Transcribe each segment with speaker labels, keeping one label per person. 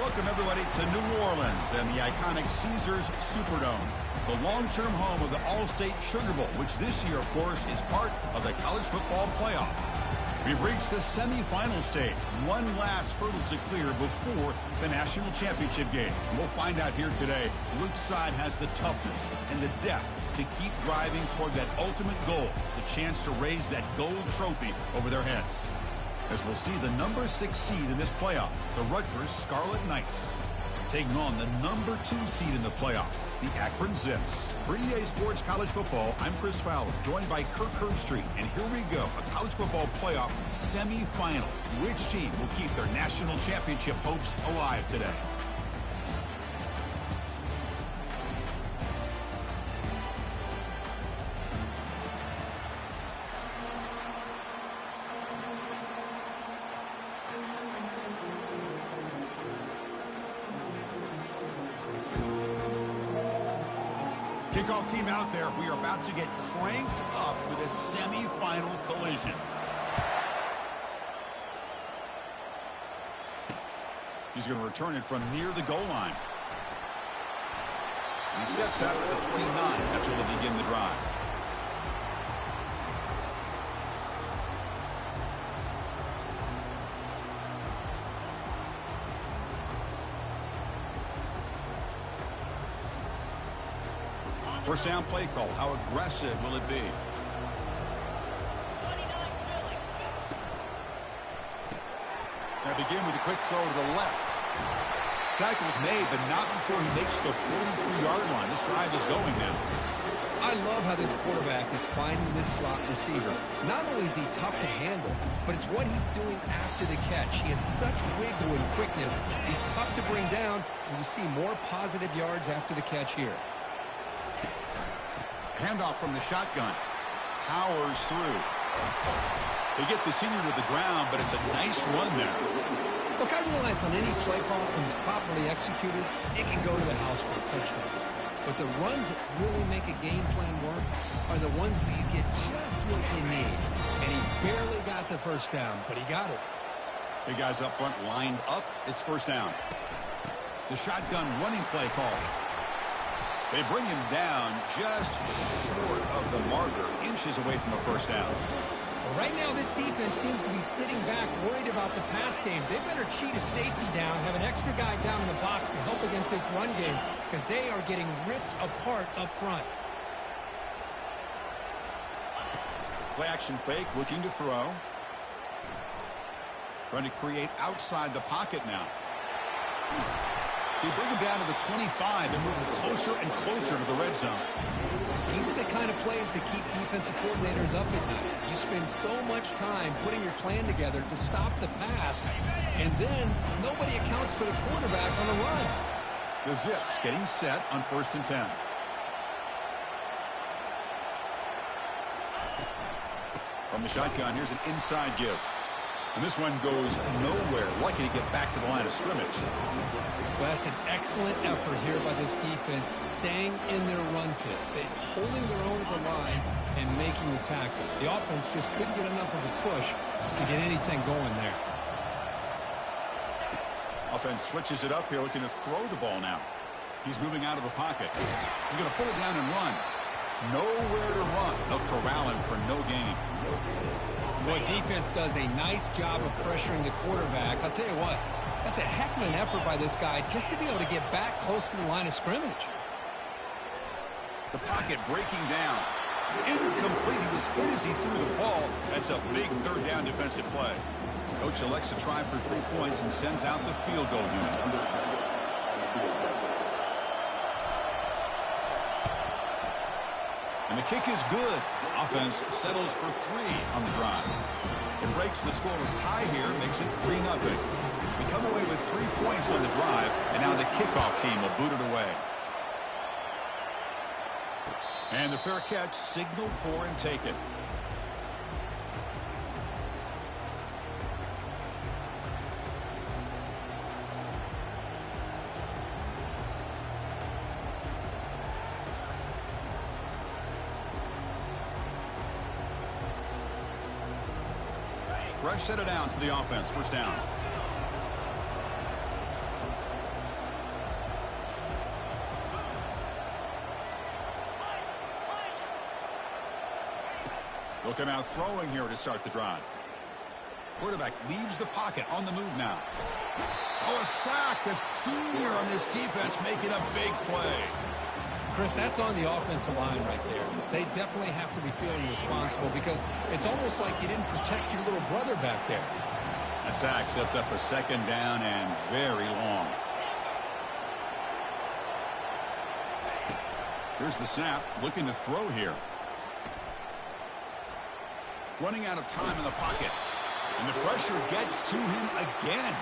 Speaker 1: Welcome, everybody, to New Orleans and the iconic Caesars Superdome, the long-term home of the All-State Sugar Bowl, which this year, of course, is part of the college football playoff. We've reached the semifinal stage, one last hurdle to clear before the national championship game. And we'll find out here today which side has the toughness and the depth to keep driving toward that ultimate goal, the chance to raise that gold trophy over their heads. As we'll see the number 6 seed in this playoff, the Rutgers Scarlet Knights, taking on the number 2 seed in the playoff, the Akron Zips. For EA Sports College Football, I'm Chris Fowler, joined by Kirk Herbstreit, and here we go, a college football playoff semifinal. Which team will keep their national championship hopes alive today? Kickoff team out there. We are about to get cranked up with a semifinal collision. He's going to return it from near the goal line. And he steps out at the 29. That's where they'll begin the drive. First down play call. How aggressive will it be? Now begin with a quick throw to the left. Tackle's made, but not before he makes the 43-yard line. This drive is going now.
Speaker 2: I love how this quarterback is finding this slot receiver. Not only is he tough to handle, but it's what he's doing after the catch. He has such wiggle and quickness. He's tough to bring down, and you see more positive yards after the catch here.
Speaker 1: Handoff from the shotgun. Powers through. They get the senior to the ground, but it's a nice run there.
Speaker 2: Look, I realize on any play call, when it's properly executed, it can go to the house for a touchdown. But the runs that really make a game plan work are the ones where you get just what you need. And he barely got the first down, but he got it.
Speaker 1: Big guys up front lined up. It's first down. The shotgun running play call. They bring him down just short of the marker, inches away from a first down.
Speaker 2: Well, right now, this defense seems to be sitting back, worried about the pass game. They better cheat a safety down, have an extra guy down in the box to help against this run game, because they are getting ripped apart up front.
Speaker 1: Play action fake, looking to throw. Trying to create outside the pocket now. They bring him down to the 25 and moving closer and closer to the red zone.
Speaker 2: These are the kind of plays that keep defensive coordinators up at night. You spend so much time putting your plan together to stop the pass, and then nobody accounts for the quarterback on the run.
Speaker 1: The Zips getting set on 1st and 10. From the shotgun, here's an inside give. And this one goes nowhere. Lucky to get back to the line of scrimmage.
Speaker 2: Well, that's an excellent effort here by this defense, staying in their run fits. They're holding their own at the line and making the tackle. The offense just couldn't get enough of a push to get anything going there.
Speaker 1: Offense switches it up here, looking to throw the ball now. He's moving out of the pocket. He's going to pull it down and run. Nowhere to run. They'll corral him for no gain.
Speaker 2: Boy, defense does a nice job of pressuring the quarterback. I'll tell you what, that's a heck of an effort by this guy just to be able to get back close to the line of scrimmage.
Speaker 1: The pocket breaking down. Incomplete. He was hit as he threw the ball. That's a big third down defensive play. Coach elects to try for 3 points and sends out the field goal unit. And the kick is good. Offense settles for 3 on the drive. It breaks the scoreless tie here, makes it 3-0. We come away with 3 points on the drive, and now the kickoff team will boot it away. And the fair catch signaled for and taken. Fresh set of downs for the offense. First down. come out throwing here to start the drive. Quarterback leaves the pocket on the move now. Oh, a sack. The senior on this defense making a big play.
Speaker 2: Chris, that's on the offensive line right there. They definitely have to be feeling responsible because it's almost like you didn't protect your little brother back there.
Speaker 1: That sack sets up a second down and very long. Here's the snap, looking to throw here. Running out of time in the pocket. And the pressure gets to him again.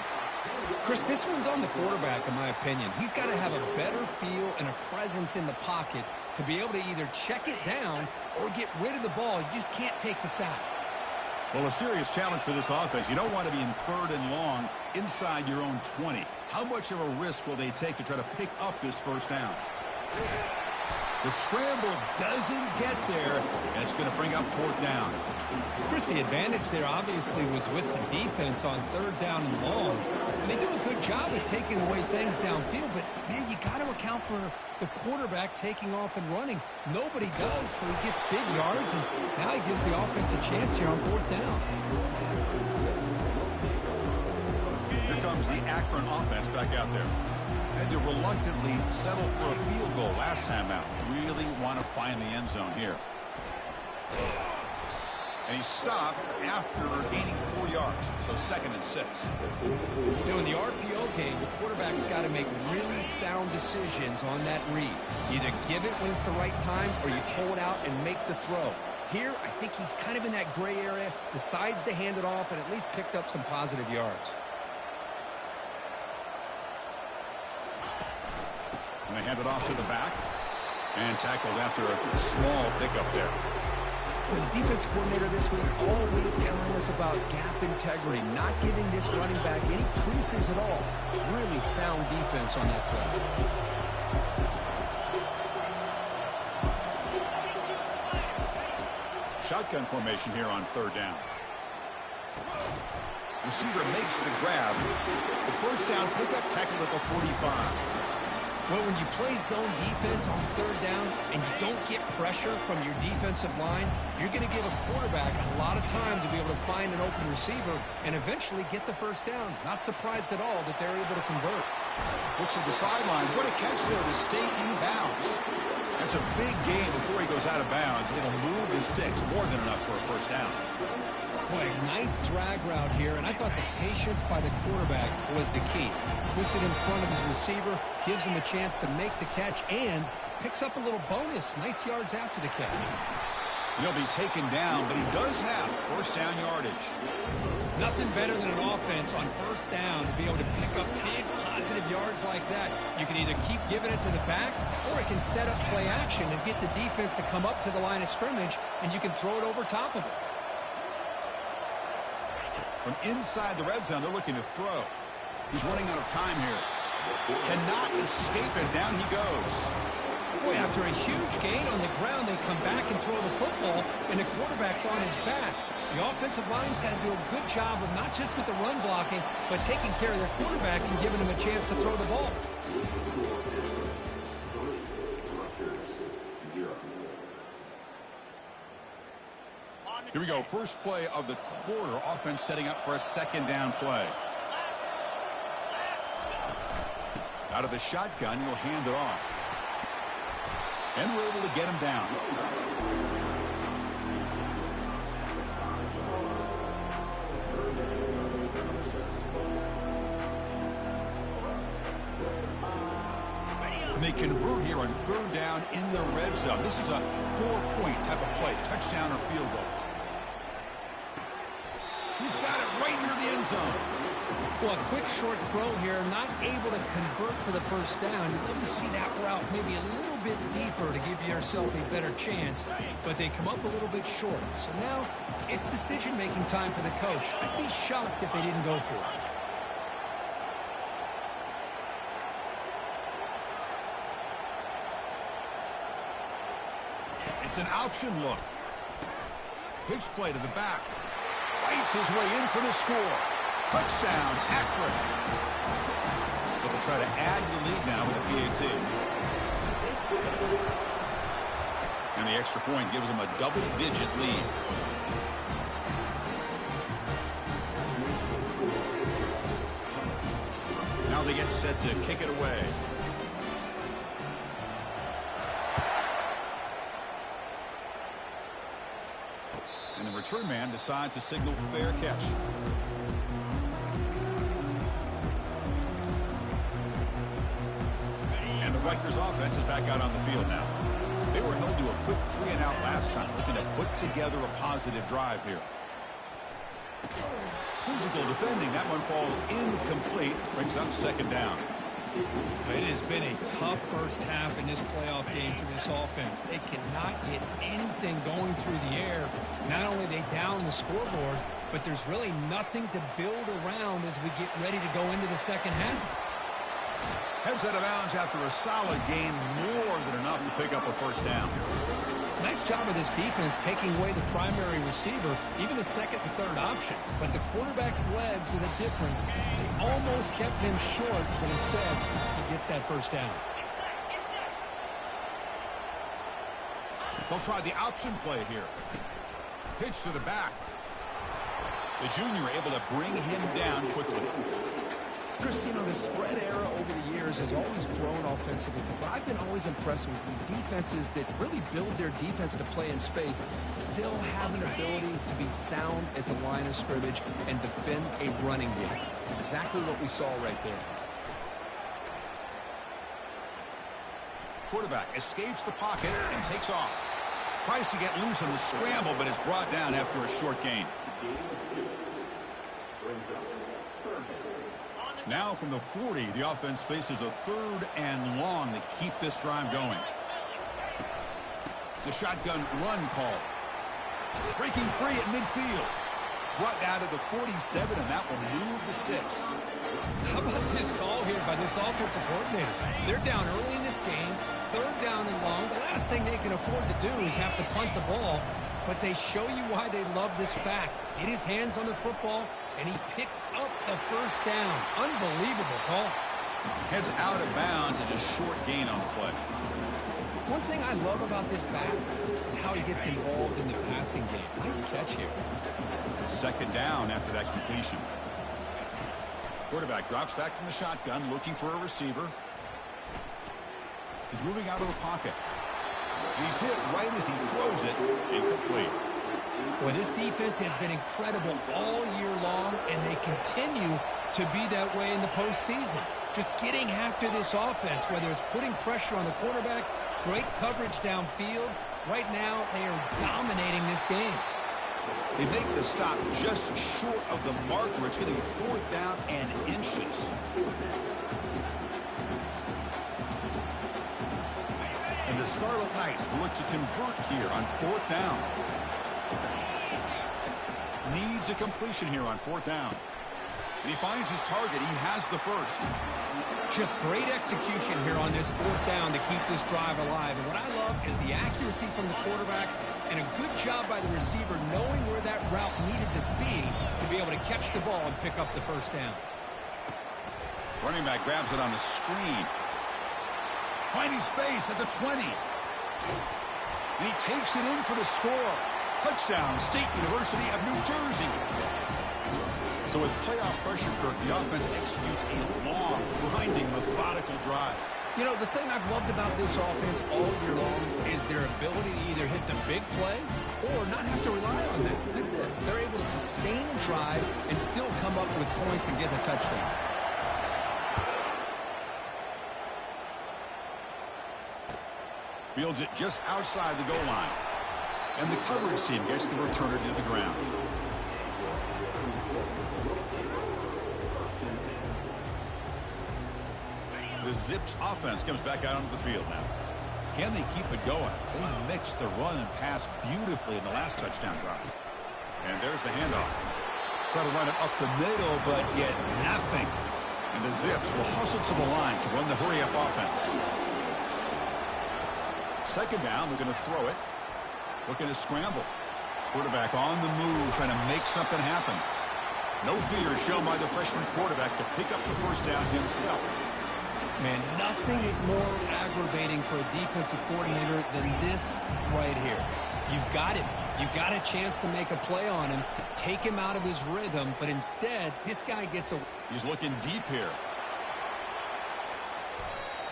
Speaker 2: Chris, this one's on the quarterback, in my opinion. He's got to have a better feel and a presence in the pocket to be able to either check it down or get rid of the ball. You just can't take the sack.
Speaker 1: Well, a serious challenge for this offense. You don't want to be in 3rd and long inside your own 20. How much of a risk will they take to try to pick up this first down? The scramble doesn't get there, and it's going to bring up 4th down.
Speaker 2: Chris, the advantage there obviously was with the defense on 3rd down and long. And they do a good job of taking away things downfield, but, man, you got to account for the quarterback taking off and running. Nobody does, so he gets big yards, and now he gives the offense a chance here on 4th down.
Speaker 1: Here comes the Akron offense back out there. Had to reluctantly settle for a field goal last time out. Really want to find the end zone here. And he stopped after gaining 4 yards, so 2nd and 6.
Speaker 2: You know, in the RPO game, the quarterback's got to make really sound decisions on that read. Either give it when it's the right time or you pull it out and make the throw. Here, I think he's kind of in that gray area, decides to hand it off and at least picked up some positive yards.
Speaker 1: And they hand it off to the back. And tackled after a small pickup there.
Speaker 2: The defense coordinator this week all week telling us about gap integrity, not giving this running back any creases at all. Really sound defense on that play.
Speaker 1: Shotgun formation here on 3rd down. Receiver makes the grab. The first down pickup tackled at the 45.
Speaker 2: Well, when you play zone defense on 3rd down and you don't get pressure from your defensive line, you're going to give a quarterback a lot of time to be able to find an open receiver and eventually get the first down. Not surprised at all that they're able to convert.
Speaker 1: Looks at the sideline. What a catch there to stay in bounds. That's a big gain before he goes out of bounds. It'll move the sticks more than enough for a first down.
Speaker 2: Boy, nice drag route here, and I thought the patience by the quarterback was the key. Puts it in front of his receiver, gives him a chance to make the catch, and picks up a little bonus. Nice yards after the catch.
Speaker 1: He'll be taken down, but he does have first down yardage.
Speaker 2: Nothing better than an offense on 1st down to be able to pick up big positive yards like that. You can either keep giving it to the back, or it can set up play action and get the defense to come up to the line of scrimmage, and you can throw it over top of it.
Speaker 1: From inside the red zone, they're looking to throw. He's running out of time here. Cannot escape it. Down he goes.
Speaker 2: Boy, after a huge gain on the ground, they come back and throw the football, and the quarterback's on his back. The offensive line's got to do a good job of not just with the run blocking, but taking care of their quarterback and giving him a chance to throw the ball.
Speaker 1: Here we go. First play of the quarter. Offense setting up for a 2nd down play. Out of the shotgun, he'll hand it off. And we're able to get him down. And they convert here on 3rd down in the red zone. This is a 4-point type of play, touchdown or field goal. He's got it right near the end zone.
Speaker 2: Well, a quick short throw here, not able to convert for the first down. You'd love to see that route maybe a little bit deeper to give yourself a better chance, but they come up a little bit short. So now it's decision-making time for the coach. I'd be shocked if they didn't go for it.
Speaker 1: It's an option look. Pitch play to the back. Fights his way in for the score. Touchdown, Akron. So they'll try to add to the lead now with a PAT. And the extra point gives them a double-digit lead. Now they get set to kick it away. And the return man decides to signal fair catch. And the Rutgers offense is back out on the field now. They were held to a quick 3-and-out last time, looking to put together a positive drive here. Physical defending. That one falls incomplete. Brings up second down.
Speaker 2: It has been a tough first half in this playoff game for this offense. They cannot get anything going through the air. Not only they down the scoreboard, but there's really nothing to build around as we get ready to go into the second half.
Speaker 1: Heads out of bounds after a solid gain, more than enough to pick up a first down.
Speaker 2: Nice job of this defense taking away the primary receiver, even the second and third option. But the quarterback's legs are the difference. They almost kept him short, but instead he gets that first down.
Speaker 1: They'll try the option play here. Pitch to the back. The junior able to bring him down quickly.
Speaker 2: Chris, you know, the spread era over the years has always grown offensively, but I've been always impressed with defenses that really build their defense to play in space, still have an ability to be sound at the line of scrimmage and defend a running game. It's exactly what we saw right there.
Speaker 1: Quarterback escapes the pocket and takes off. Tries to get loose on the scramble, but is brought down after a short gain. Now from the 40, the offense faces a 3rd and long to keep this drive going. It's a shotgun run call. Breaking free at midfield. Brought down to the 47, and that will move the sticks.
Speaker 2: How about this call here by this offensive coordinator? They're down early in this game, 3rd down and long. The last thing they can afford to do is have to punt the ball, but they show you why they love this fact. Get his hands on the football, and he picks up the first down. Unbelievable call.
Speaker 1: Heads out of bounds as a short gain on the play.
Speaker 2: One thing I love about this back is how he gets involved in the passing game. Nice catch here.
Speaker 1: Second down after that completion. Quarterback drops back from the shotgun, looking for a receiver. He's moving out of the pocket. He's hit right as he throws it, incomplete.
Speaker 2: Well, this defense has been incredible all year long, and they continue to be that way in the postseason. Just getting after this offense, whether it's putting pressure on the quarterback, great coverage downfield. Right now, they are dominating this game.
Speaker 1: They make the stop just short of the marker. It's getting 4th down and inches. And the Scarlet Knights will look to convert here on 4th down. Needs a completion here on 4th down. And he finds his target. He has the first.
Speaker 2: Just great execution here on this 4th down to keep this drive alive. And what I love is the accuracy from the quarterback and a good job by the receiver knowing where that route needed to be able to catch the ball and pick up the first down.
Speaker 1: Running back grabs it on the screen. Finding space at the 20. And he takes it in for the score. Touchdown, State University of New Jersey. So with playoff pressure, Kirk, the offense executes a long, grinding, methodical drive.
Speaker 2: You know, the thing I've loved about this offense all year long is their ability to either hit the big play or not have to rely on that. Like this, they're able to sustain a drive and still come up with points and get a touchdown.
Speaker 1: Fields it just outside the goal line. And the coverage team gets the returner to the ground. The Zips offense comes back out onto the field now. Can they keep it going? They mixed the run and pass beautifully in the last touchdown drive. And there's the handoff. Try to run it up the middle, but get nothing. And the Zips will hustle to the line to run the hurry-up offense. Second down, they're going to throw it. Looking to scramble. Quarterback on the move, trying to make something happen. No fear shown by the freshman quarterback to pick up the first down himself.
Speaker 2: Man, nothing is more aggravating for a defensive coordinator than this right here. You've got him. You've got a chance to make a play on him, take him out of his rhythm, but instead, this guy gets a...
Speaker 1: He's looking deep here.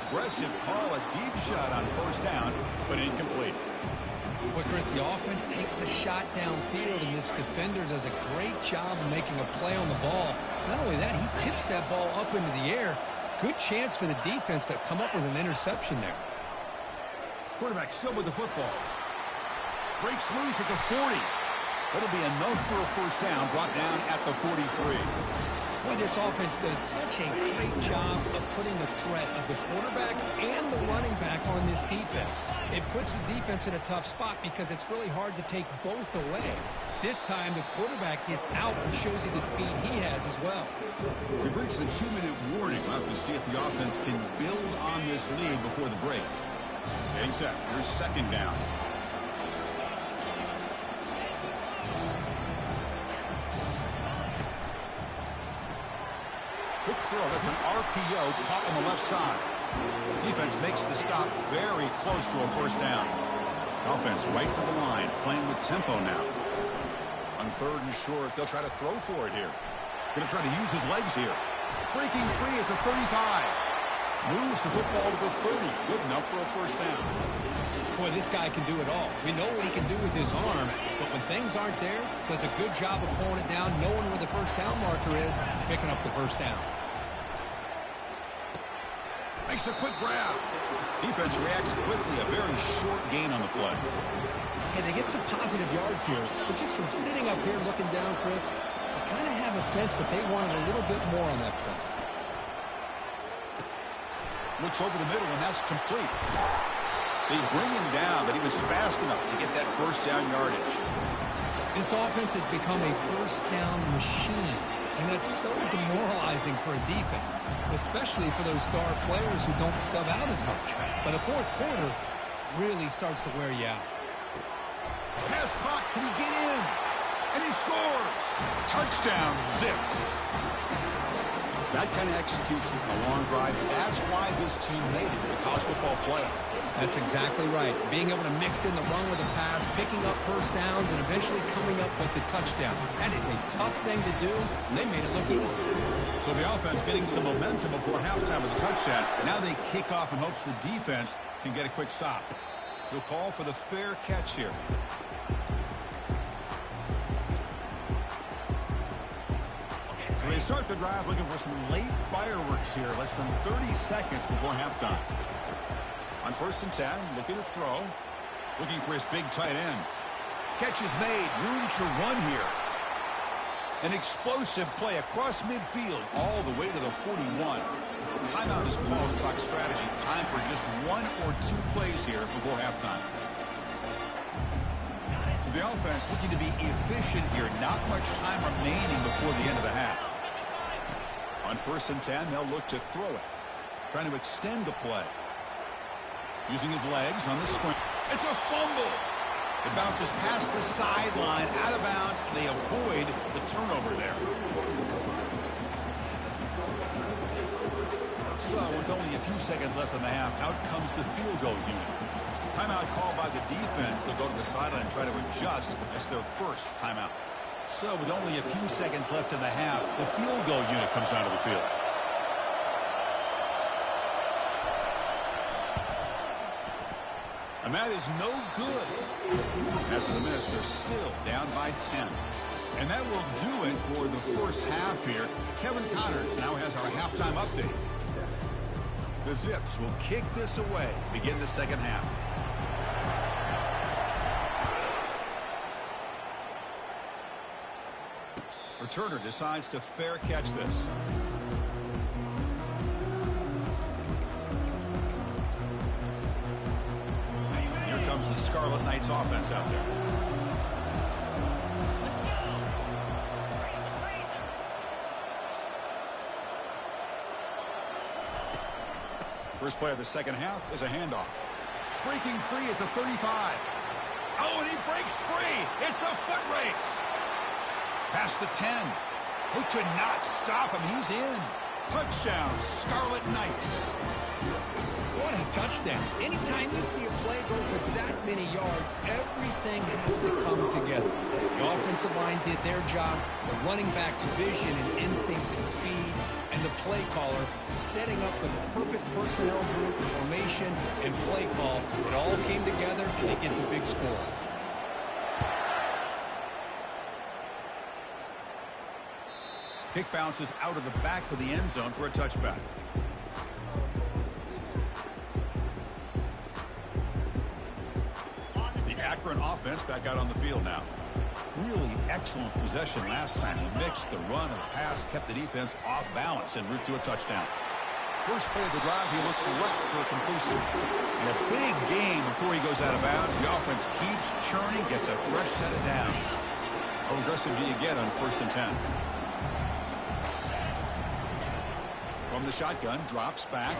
Speaker 1: Aggressive call, a deep shot on first down, but incomplete.
Speaker 2: Well, Chris, the offense takes a shot downfield, and this defender does a great job of making a play on the ball. Not only that, he tips that ball up into the air. Good chance for the defense to come up with an interception there.
Speaker 1: Quarterback still with the football. Breaks loose at the 40. That'll be enough for a first down, brought down at the 43.
Speaker 2: Boy, this offense does such a great job of putting the threat of the quarterback and the running back on this defense. It puts the defense in a tough spot because it's really hard to take both away. This time, the quarterback gets out and shows you the speed he has as well.
Speaker 1: We've reached the 2-minute warning. We'll have to see if the offense can build on this lead before the break. Getting set. Here's second down. Quick throw. That's an RPO caught on the left side. Defense makes the stop very close to a first down. Offense right to the line, playing with tempo now. On third and short, they'll try to throw for it here. Going to try to use his legs here. Breaking free at the 35. Moves the football to the 30. Good enough for a first down.
Speaker 2: Boy, this guy can do it all. We know what he can do with his arm, but when things aren't there, does a good job of pulling it down, knowing where the first down marker is, picking up the first down.
Speaker 1: Makes a quick grab. Defense reacts quickly. A very short gain on the play.
Speaker 2: Hey, they get some positive yards here, but just from sitting up here looking down, Chris, I kind of have a sense that they wanted a little bit more on that play.
Speaker 1: Looks over the middle, and that's complete. They bring him down, but he was fast enough to get that first down yardage.
Speaker 2: This offense has become a first down machine, and that's so demoralizing for a defense, especially for those star players who don't sub out as much. But a fourth quarter really starts to wear you out.
Speaker 1: Pass caught. Can he get in? And he scores. Touchdown, Zips. That kind of execution, a long drive, that's why this team made it to the college football playoff.
Speaker 2: That's exactly right. Being able to mix in the run with the pass, picking up first downs, and eventually coming up with the touchdown. That is a tough thing to do, and they made it look easy.
Speaker 1: So the offense getting some momentum before halftime with a touchdown. Now they kick off in hopes the defense can get a quick stop. He'll call for the fair catch here. So they start the drive looking for some late fireworks here. Less than 30 seconds before halftime. On first and 10, looking to throw. Looking for his big tight end. Catch is made. Room to run here. An explosive play across midfield all the way to the 41. Timeout is called to talk strategy. Time for just one or two plays here before halftime. So the offense looking to be efficient here. Not much time remaining before the end of the half. On first and 10, they'll look to throw it. Trying to extend the play. Using his legs on the screen. It's a fumble. It bounces past the sideline, out of bounds. They avoid the turnover there. So with only a few seconds left in the half, out comes the field goal unit. Timeout called by the defense. They'll go to the sideline and try to adjust. That's their first timeout. So with only a few seconds left in the half, the field goal unit comes out of the field. And that is no good. After the miss, they're still down by 10. And that will do it for the first half here. Kevin Connors now has our halftime update. The Zips will kick this away to begin the second half. Returner decides to fair catch this. Here comes the Scarlet Knights offense out there. First play of the second half is a handoff. Breaking free at the 35. Oh, and he breaks free. It's a foot race. Past the 10. Who could not stop him? He's in. Touchdown, Scarlet Knights.
Speaker 2: What a touchdown. Anytime you see a play go for that many yards, everything has to come together. The offensive line did their job, the running back's vision and instincts and speed, and the play caller setting up the perfect personnel group, formation, and play call. It all came together, and they get the big score.
Speaker 1: Kick bounces out of the back of the end zone for a touchback. The Akron offense back out on the field now. Really excellent possession last time. He mixed the run and the pass, kept the defense off balance en route to a touchdown. First play of the drive, he looks left for a completion. And a big gain before he goes out of bounds. The offense keeps churning, gets a fresh set of downs. How aggressive do you get on 1st and 10? From the shotgun, drops back.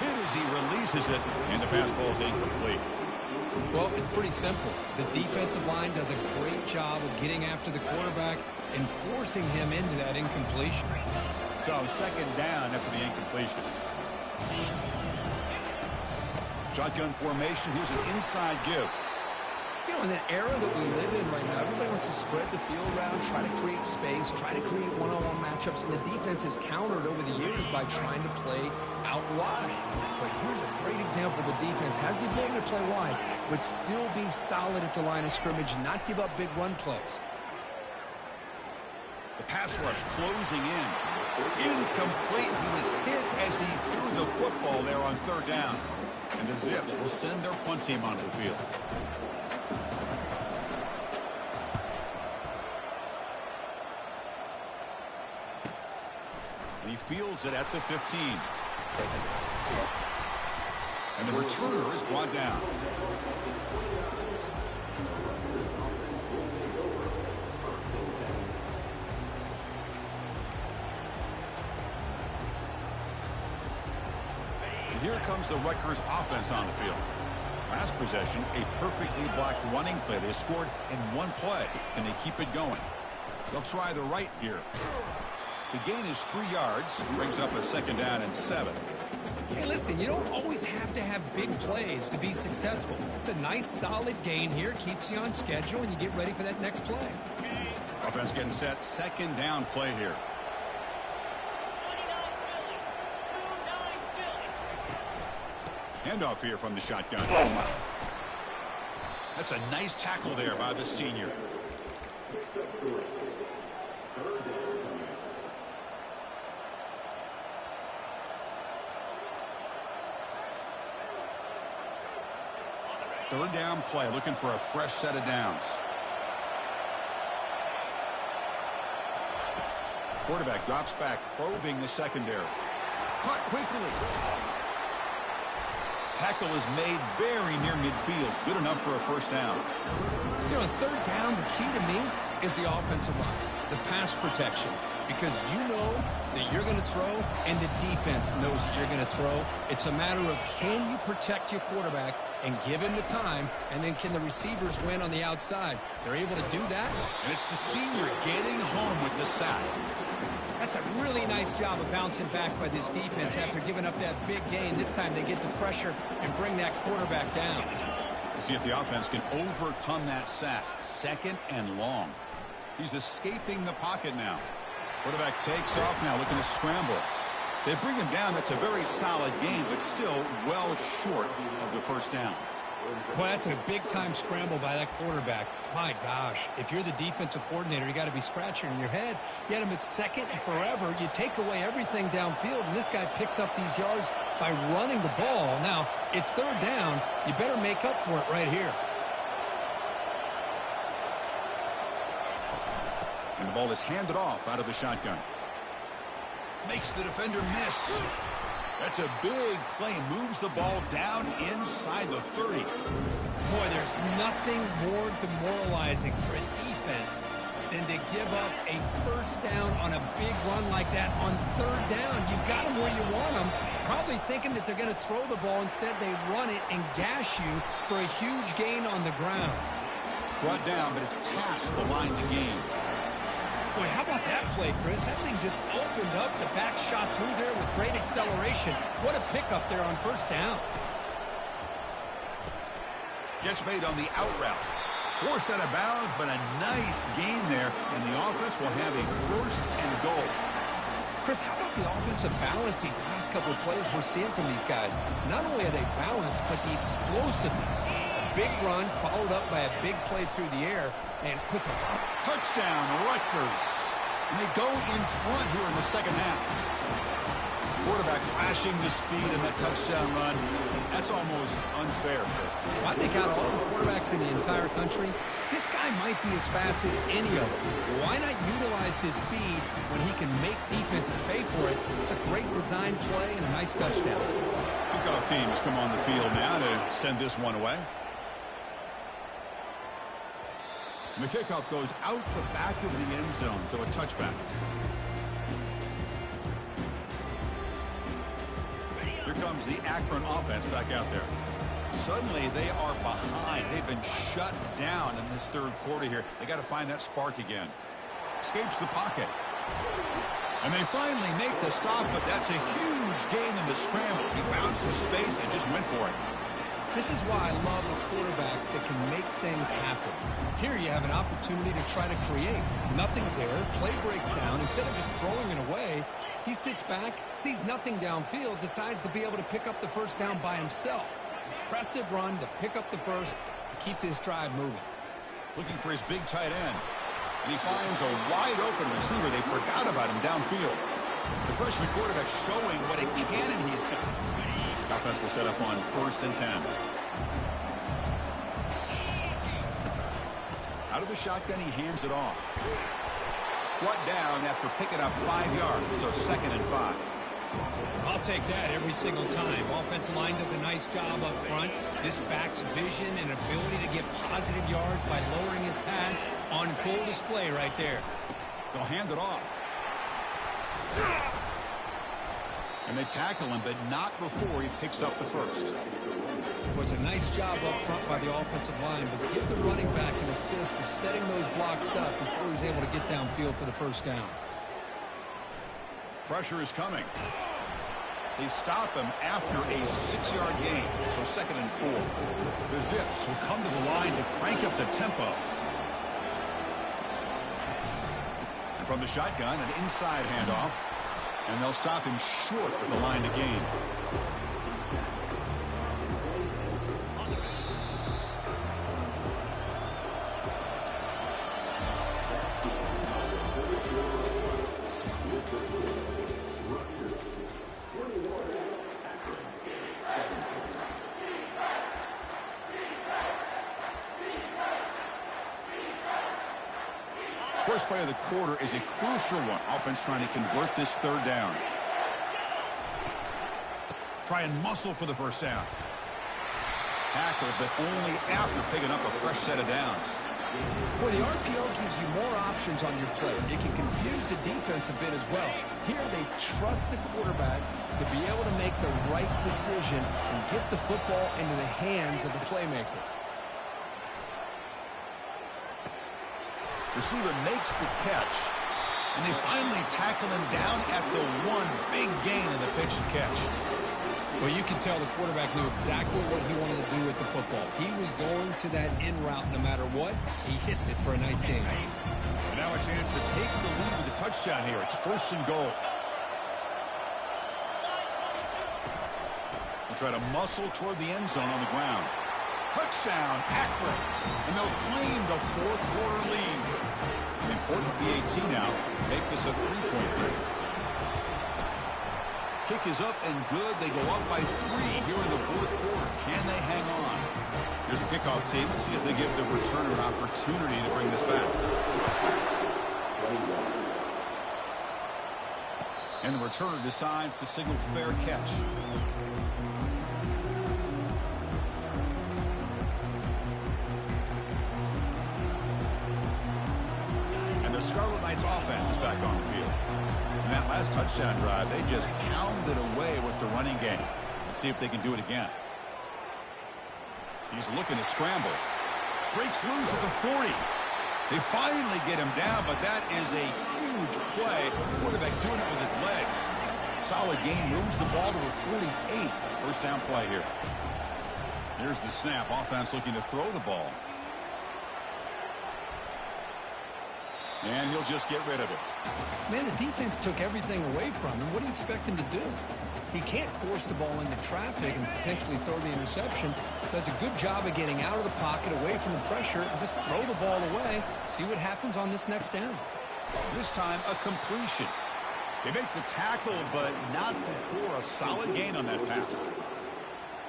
Speaker 1: Hit as he releases it, and the pass falls incomplete.
Speaker 2: Well, it's pretty simple. The defensive line does a great job of getting after the quarterback and forcing him into that incompletion.
Speaker 1: So, 2nd down after the incompletion. Shotgun formation. Here's an inside give.
Speaker 2: You know, in the era that we live in right now, everybody wants to spread the field around, try to create space, try to create one-on-one matchups, and the defense is countered over the years by trying to play out wide. But here's a great example. The defense has the ability to play wide, but still be solid at the line of scrimmage, not give up big run plays.
Speaker 1: The pass rush closing in. Incomplete. He was hit as he threw the football there on 3rd down. And the Zips will send their punt team onto the field. He fields it at the 15. And the returner is brought down. And here comes the Rutgers offense on the field. Last possession, a perfectly blocked running play. They scored in one play. Can they keep it going? They'll try the right here. The gain is 3 yards, brings up a 2nd down and 7.
Speaker 2: Hey, listen, you don't always have to have big plays to be successful. It's a nice, solid gain here, keeps you on schedule, and you get ready for that next play.
Speaker 1: Offense getting set, 2nd down play here. Handoff here from the shotgun. That's a nice tackle there by the senior. Third down play, looking for a fresh set of downs. Quarterback drops back, probing the secondary. Caught quickly. Tackle is made very near midfield. Good enough for a 1st down.
Speaker 2: You know, on 3rd down, the key to me is the offensive line, the pass protection, because you know that you're going to throw and the defense knows that you're going to throw. It's a matter of can you protect your quarterback and give him the time, and then can the receivers win on the outside? They're able to do that.
Speaker 1: And it's the senior getting home with the sack.
Speaker 2: That's a really nice job of bouncing back by this defense after giving up that big gain. This time they get the pressure and bring that quarterback down.
Speaker 1: We'll see if the offense can overcome that sack. 2nd and long. He's escaping the pocket now. Quarterback takes off now, looking to scramble. They bring him down. That's a very solid gain, but still well short of the 1st down.
Speaker 2: Well, that's a big-time scramble by that quarterback. My gosh, if you're the defensive coordinator, you got to be scratching your head. You had him at 2nd and forever. You take away everything downfield, and this guy picks up these yards by running the ball. Now, it's 3rd down. You better make up for it right here.
Speaker 1: And the ball is handed off out of the shotgun. Makes the defender miss. That's a big play. Moves the ball down inside the 30.
Speaker 2: Boy, there's nothing more demoralizing for a defense than to give up a 1st down on a big run like that on 3rd down. You've got them where you want them. Probably thinking that they're going to throw the ball. Instead, they run it and gash you for a huge gain on the ground.
Speaker 1: Brought down, but it's past the line to gain.
Speaker 2: Boy, how about that play, Chris. That thing just opened up. The back shot through there with great acceleration. What a pickup there on first down.
Speaker 1: Gets made on the out route. Forced out of bounds, but a nice gain there, and the offense will have a first and goal.
Speaker 2: Chris, how about the offensive balance these last couple of plays we're seeing from these guys? Not only are they balanced, but the explosiveness. A big run followed up by a big play through the air, and puts a lot.
Speaker 1: Touchdown, Rutgers. And they go in front here in the second half. Quarterback flashing to speed in that touchdown run. That's almost unfair.
Speaker 2: I think out of all the quarterbacks in the entire country, this guy might be as fast as any of them. Why not utilize his speed when he can make defenses pay for it? It's a great design play and a nice touchdown.
Speaker 1: Kickoff team has come on the field now to send this one away. And the kickoff goes out the back of the end zone, so a touchback. Here comes the Akron offense back out there. Suddenly, they are behind. They've been shut down in this third quarter here. They got to find that spark again. Escapes the pocket. And they finally make the stop, but that's a huge gain in the scramble. He bounced the space and just went for it.
Speaker 2: This is why I love the quarterbacks that can make things happen. Here you have an opportunity to try to create. Nothing's there. Play breaks down. Instead of just throwing it away, he sits back, sees nothing downfield, decides to be able to pick up the first down by himself. Impressive run to pick up the first and keep this drive moving.
Speaker 1: Looking for his big tight end. And he finds a wide-open receiver. They forgot about him downfield. The freshman quarterback showing what a cannon he's got. The offense will set up on 1st and 10. Out of the shotgun, he hands it off. Brought down after picking up 5 yards, so 2nd and 5.
Speaker 2: I'll take that every single time. Offensive line does a nice job up front. This back's vision and ability to get positive yards by lowering his pads on full display right there.
Speaker 1: They'll hand it off. And they tackle him, but not before he picks up the first.
Speaker 2: It was a nice job up front by the offensive line, but give the running back an assist for setting those blocks up before he's able to get downfield for the first down.
Speaker 1: Pressure is coming. They stop him after a 6-yard gain, so 2nd and 4. The Zips will come to the line to crank up the tempo. And from the shotgun, an inside handoff. And they'll stop him short of the line to gain. First play of the quarter is a crucial one. Offense trying to convert this 3rd down. Try and muscle for the first down. Tackle, but only after picking up a fresh set of downs.
Speaker 2: Well, the RPO gives you more options on your play. It can confuse the defense a bit as well. Here they trust the quarterback to be able to make the right decision and get the football into the hands of the playmaker.
Speaker 1: Receiver makes the catch, and they finally tackle him down at the 1. Big gain in the pitch and catch.
Speaker 2: Well, you can tell the quarterback knew exactly what he wanted to do with the football. He was going to that in route no matter what. He hits it for a nice gain.
Speaker 1: And now a chance to take the lead with a touchdown here. It's 1st and goal. They'll try to muscle toward the end zone on the ground. Touchdown, Akron. And they'll claim the 4th quarter lead. An important PAT now. Make this a 3-point lead. Kick is up and good. They go up by 3 here in the 4th quarter. Can they hang on? Here's the kickoff team. Let's see if they give the returner an opportunity to bring this back. And the returner decides to signal fair catch. Scarlet Knights offense is back on the field. And that last touchdown drive, they just pounded away with the running game. Let's see if they can do it again. He's looking to scramble. Breaks loose at the 40. They finally get him down, but that is a huge play. Quarterback doing it with his legs. Solid gain, moves the ball to the 48. First down play here. Here's the snap. Offense looking to throw the ball. And he'll just get rid of it.
Speaker 2: Man, the defense took everything away from him. What do you expect him to do? He can't force the ball into traffic and potentially throw the interception. Does a good job of getting out of the pocket, away from the pressure, and just throw the ball away. See what happens on this next down.
Speaker 1: This time, a completion. They make the tackle, but not before a solid gain on that pass.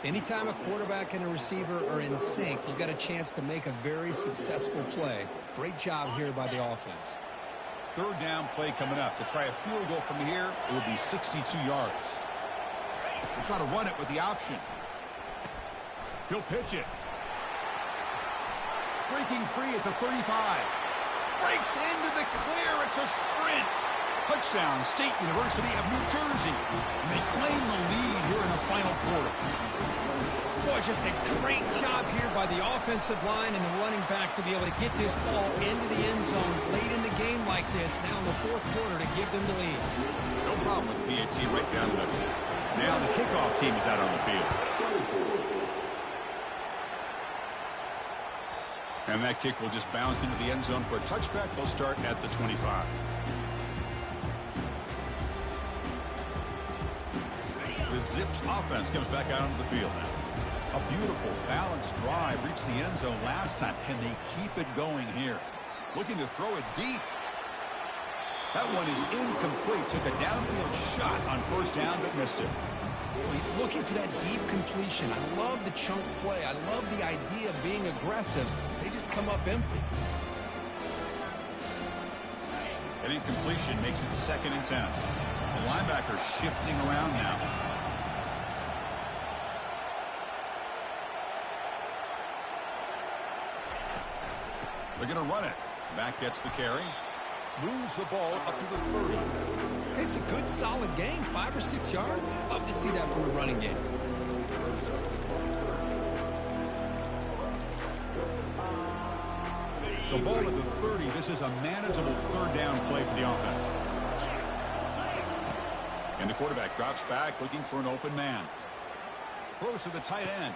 Speaker 2: Anytime a quarterback and a receiver are in sync, you've got a chance to make a very successful play. Great job here by the offense.
Speaker 1: Third down play coming up. To try a field goal from here, it would be 62 yards. They'll try to run it with the option. He'll pitch it. Breaking free at the 35. Breaks into the clear. It's a sprint. Touchdown, State University of New Jersey. And they claim the lead here in the final quarter.
Speaker 2: Boy, just a great job here by the offensive line and the running back to be able to get this ball into the end zone late in the game like this, now in the fourth quarter, to give them the lead.
Speaker 1: No problem with the PAT right down the middle. Now the kickoff team is out on the field. And that kick will just bounce into the end zone for a touchback. They'll start at the 25. The Zips offense comes back out onto the field now. A beautiful, balanced drive. Reached the end zone last time. Can they keep it going here? Looking to throw it deep. That one is incomplete. Took a downfield shot on first down, but missed it.
Speaker 2: He's looking for that deep completion. I love the chunk play. I love the idea of being aggressive. They just come up empty.
Speaker 1: An incompletion makes it 2nd and 10. The linebacker shifting around now. They're going to run it. Back gets the carry. Moves the ball up to the 30.
Speaker 2: It's a good, solid game. 5 or 6 yards. Love to see that from a running game.
Speaker 1: So ball at the 30. This is a manageable third down play for the offense. And the quarterback drops back looking for an open man. Throws to the tight end.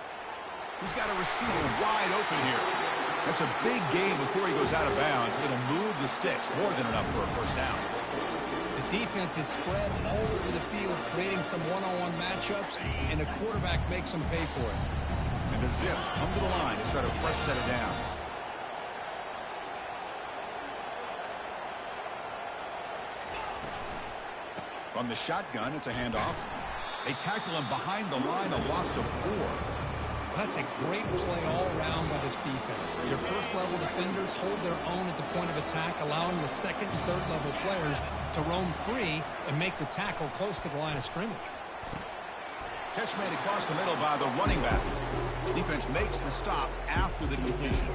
Speaker 1: He's got a receiver wide open here. That's a big gain before he goes out of bounds. It'll move the sticks. More than enough for a first down.
Speaker 2: The defense is spread all over the field, creating some one-on-one matchups, and the quarterback makes them pay for it.
Speaker 1: And the Zips come to the line to start a fresh set of downs. From the shotgun, it's a handoff. They tackle him behind the line, a loss of 4.
Speaker 2: That's a great play all around by this defense. Your first-level defenders hold their own at the point of attack, allowing the second and third-level players to roam free and make the tackle close to the line of scrimmage.
Speaker 1: Catch made across the middle by the running back. Defense makes the stop after the completion.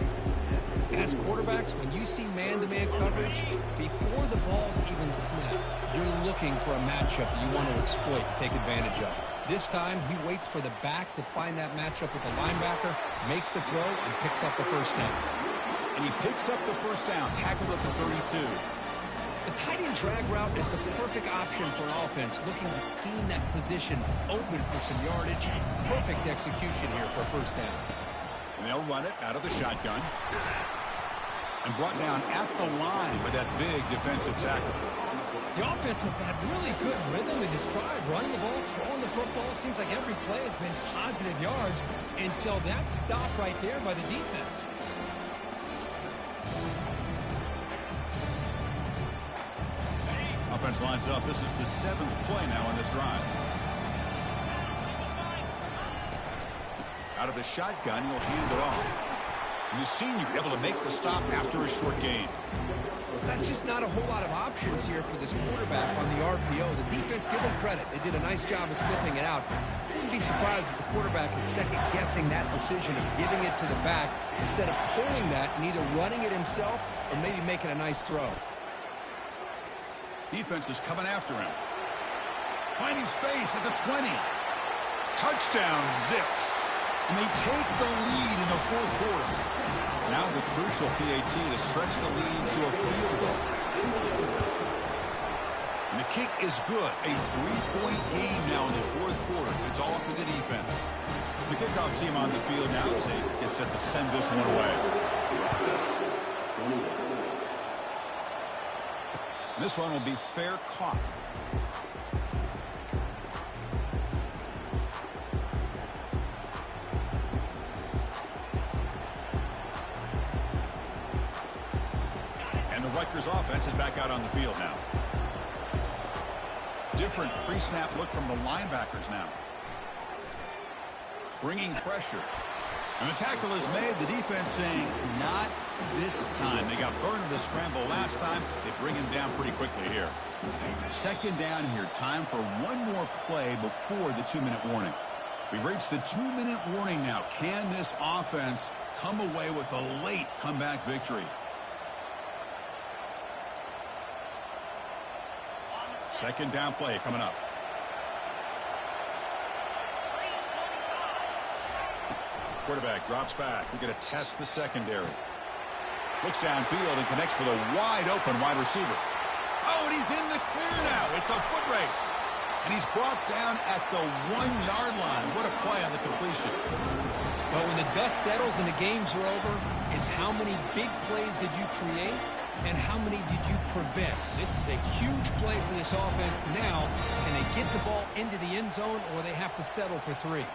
Speaker 2: As quarterbacks, when you see man-to-man coverage, before the ball's even snapped, you're looking for a matchup you want to exploit and take advantage of. This time, he waits for the back to find that matchup with the linebacker, makes the throw, and picks up the first down.
Speaker 1: And he picks up the first down, tackled at the 32.
Speaker 2: The tight end drag route is the perfect option for an offense looking to scheme that position open for some yardage. Perfect execution here for a first down.
Speaker 1: And they'll run it out of the shotgun. And brought down at the line by that big defensive tackle.
Speaker 2: The offense has had really good rhythm in this drive, running the ball, throwing the football. Seems like every play has been positive yards until that stop right there by the defense.
Speaker 1: Offense lines up. This is the 7th play now on this drive. Out of the shotgun, he'll hand it off. And the senior able to make the stop after a short gain.
Speaker 2: That's just not a whole lot of options here for this quarterback on the RPO. The defense, give them credit. They did a nice job of sniffing it out. I wouldn't be surprised if the quarterback is second-guessing that decision of giving it to the back instead of pulling that and either running it himself or maybe making a nice throw.
Speaker 1: Defense is coming after him. Finding space at the 20. Touchdown, Zips. And they take the lead in the fourth quarter. Now the crucial PAT to stretch the lead to a field goal. And the kick is good. A 3-point game now in the fourth quarter. It's all for the defense. The kickoff team on the field now as they get set to send this one away. And this one will be fair caught. And the Rutgers offense is back out on the field now. Different pre-snap look from the linebackers now. Bringing pressure. And the tackle is made. The defense saying, not this time. They got burned in the scramble last time. They bring him down pretty quickly here. Second down here. Time for one more play before the 2-minute warning. We've reached the 2-minute warning now. Can this offense come away with a late comeback victory? Second down play coming up. Quarterback drops back. We're going to test the secondary. Looks downfield and connects with a wide-open wide receiver. Oh, and he's in the clear now. It's a foot race. And he's brought down at the 1-yard line. What a play on the completion.
Speaker 2: Well, when the dust settles and the games are over, it's how many big plays did you create and how many did you prevent. This is a huge play for this offense now. Can they get the ball into the end zone or they have to settle for 3?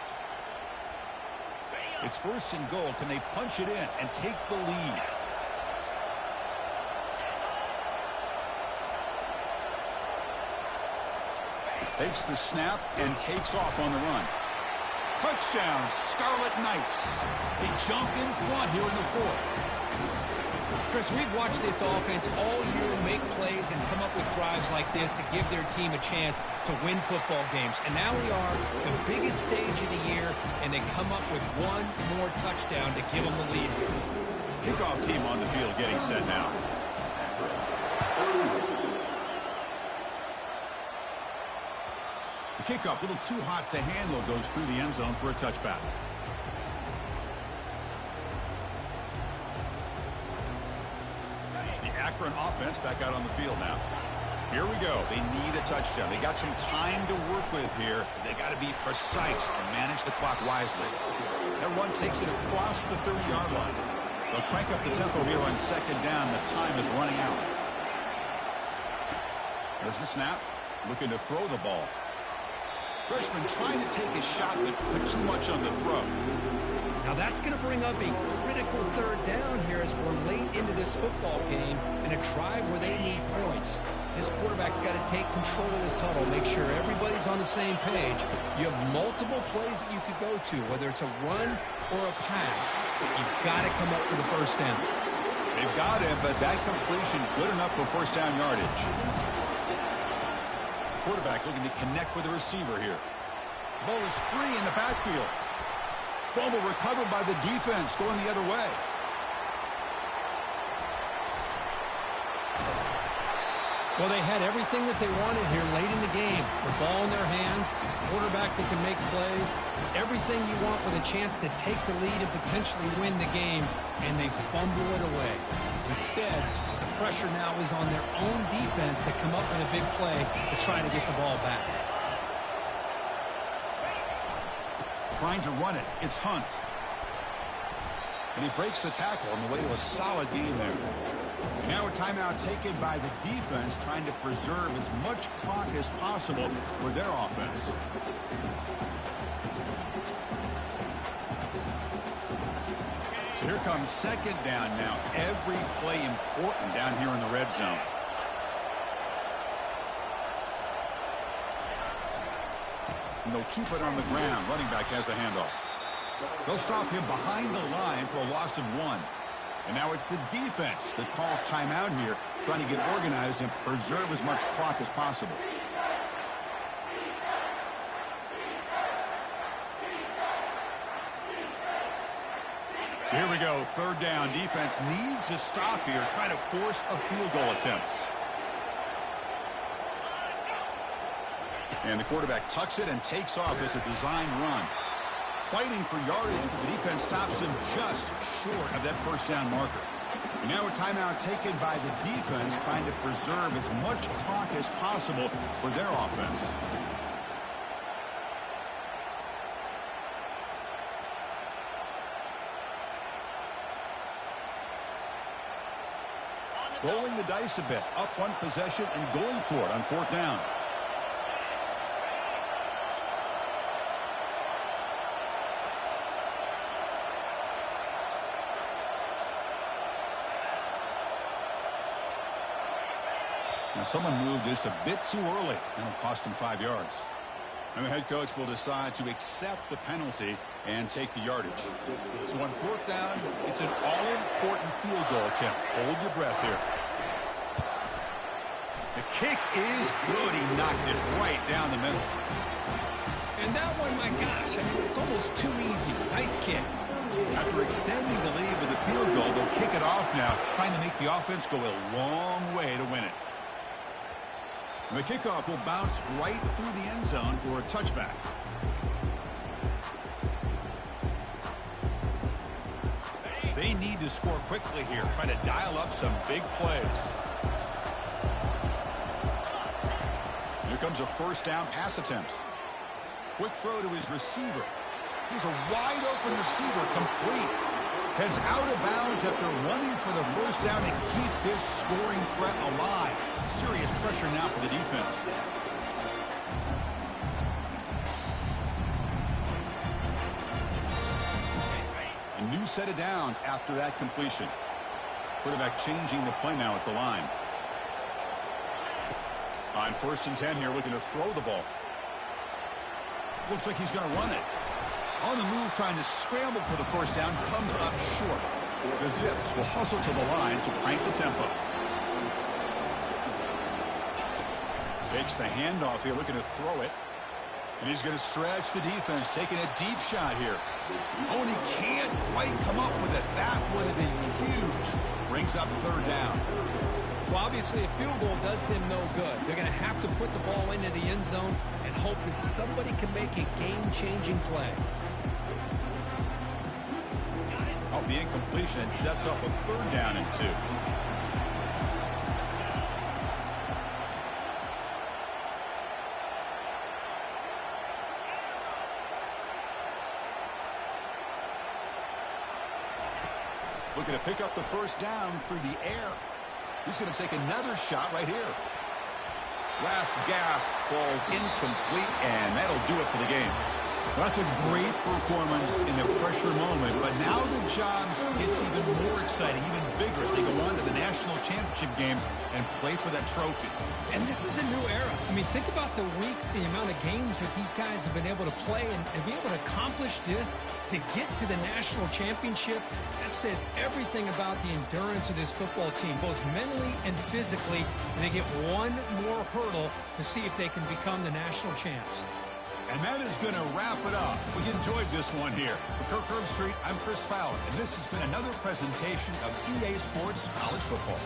Speaker 1: It's first and goal. Can they punch it in and take the lead? Takes the snap and takes off on the run. Touchdown, Scarlet Knights. They jump in front here in the fourth.
Speaker 2: Chris, we've watched this offense all year make plays and come up with drives like this to give their team a chance to win football games. And now we are the biggest stage of the year, and they come up with one more touchdown to give them the lead here.
Speaker 1: Kickoff team on the field getting set now. The kickoff, a little too hot to handle, goes through the end zone for a touchback. The Akron offense back out on the field now. Here we go. They need a touchdown. They got some time to work with here. They got to be precise and manage the clock wisely. That run takes it across the 30-yard line. They'll crank up the tempo here on second down. The time is running out. There's the snap. Looking to throw the ball. Freshman trying to take a shot, but put too much on the throw.
Speaker 2: Now that's going to bring up a critical third down here as we're late into this football game in a drive where they need points. This quarterback's got to take control of this huddle, make sure everybody's on the same page. You have multiple plays that you could go to, whether it's a run or a pass. You've got to come up with a first down.
Speaker 1: They've got it, but that completion good enough for first down yardage. Quarterback looking to connect with the receiver here. Ball is free in the backfield. Fumble recovered by the defense going the other way.
Speaker 2: Well, they had everything that they wanted here late in the game. The ball in their hands, quarterback that can make plays, everything you want with a chance to take the lead and potentially win the game, and they fumble it away. Instead, the pressure now is on their own defense to come up with a big play to try to get the ball back.
Speaker 1: Trying to run it. It's Hunt. And he breaks the tackle on the way to a solid gain there. Now a timeout taken by the defense, trying to preserve as much clock as possible for their offense. So here comes second down now. Every play important down here in the red zone. And they'll keep it on the ground. Running back has the handoff. They'll stop him behind the line for a loss of 1. And now it's the defense that calls timeout here, trying to get organized and preserve as much clock as possible. So here we go, third down. Defense needs a stop here, trying to force a field goal attempt. And the quarterback tucks it and takes off as a design run. fighting for yardage, but the defense stops him just short of that first down marker. And now a timeout taken by the defense, trying to preserve as much clock as possible for their offense. Rolling the dice a bit, up one possession and going for it on fourth down. Now someone moved this a bit too early, and it'll cost him 5 yards. And the head coach will decide to accept the penalty and take the yardage. So on fourth down, it's an all-important field goal attempt. Hold your breath here. The kick is good. He knocked it right down the middle.
Speaker 2: And that one, my gosh, I mean, it's almost too easy. Nice kick.
Speaker 1: After extending the lead with a field goal, they'll kick it off now, trying to make the offense go a long way to win it. The kickoff will bounce right through the end zone for a touchback. They need to score quickly here, trying to dial up some big plays. Here comes a first down pass attempt. Quick throw to his receiver. He's a wide open receiver, complete. Heads out of bounds after running for the first down to keep this scoring threat alive. Serious pressure now for the defense. A new set of downs after that completion. Quarterback changing the play now at the line. On 1st and 10 here, looking to throw the ball. Looks like he's going to run it. On the move, trying to scramble for the first down, comes up short. The Zips will hustle to the line to crank the tempo. Takes the handoff here, looking to throw it. And he's going to stretch the defense, taking a deep shot here. Oh, and he can't quite come up with it. That would have been huge. Brings up third down.
Speaker 2: Well, obviously, a field goal does them no good. They're going to have to put the ball into the end zone and hope that somebody can make a game-changing play.
Speaker 1: Off the incompletion, and sets up a third down and 2. Looking to pick up the first down through the air. He's going to take another shot right here. Last gasp falls incomplete, and that'll do it for the game. Well, that's a great performance in the pressure moment, but now the job gets even more exciting, even bigger as they go on to the national championship game and play for that trophy.
Speaker 2: And this is a new era. I mean, think about the weeks, the amount of games that these guys have been able to play and be able to accomplish this, to get to the national championship. That says everything about the endurance of this football team, both mentally and physically. And they get one more hurdle to see if they can become the national champs.
Speaker 1: And that is going to wrap it up. We enjoyed this one here. For Kirk Herbstreit, I'm Chris Fowler, and this has been another presentation of EA Sports College Football.